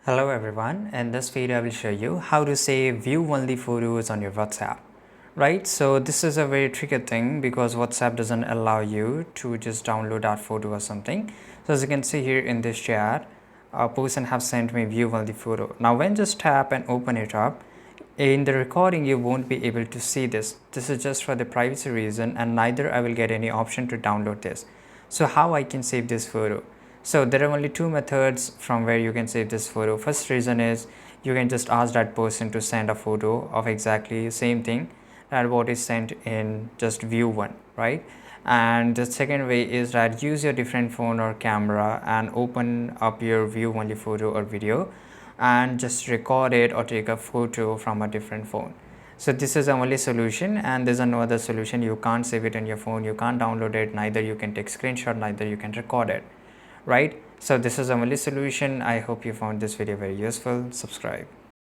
Hello everyone, in this video I will show you how to save view only photos on your WhatsApp. Right, so this is a very tricky thing because WhatsApp doesn't allow you to just download that photo or something. So as you can see here in this chat, a person have sent me view only photo. Now when just tap and open it up, in the recording you won't be able to see this. This is just for the privacy reason, and neither I will get any option to download this. So how I can save this photo? So there are only two methods from where you can save this photo. First reason is you can just ask that person to send a photo of exactly same thing that what is sent in just view one, right? And the second way is that use your different phone or camera and open up your view only photo or video and just record it or take a photo from a different phone. So this is the only solution, and there's no other solution. You can't save it in your phone, you can't download it, neither you can take screenshot, neither you can record it, right? So this is the only solution. I hope you found this video very useful. Subscribe.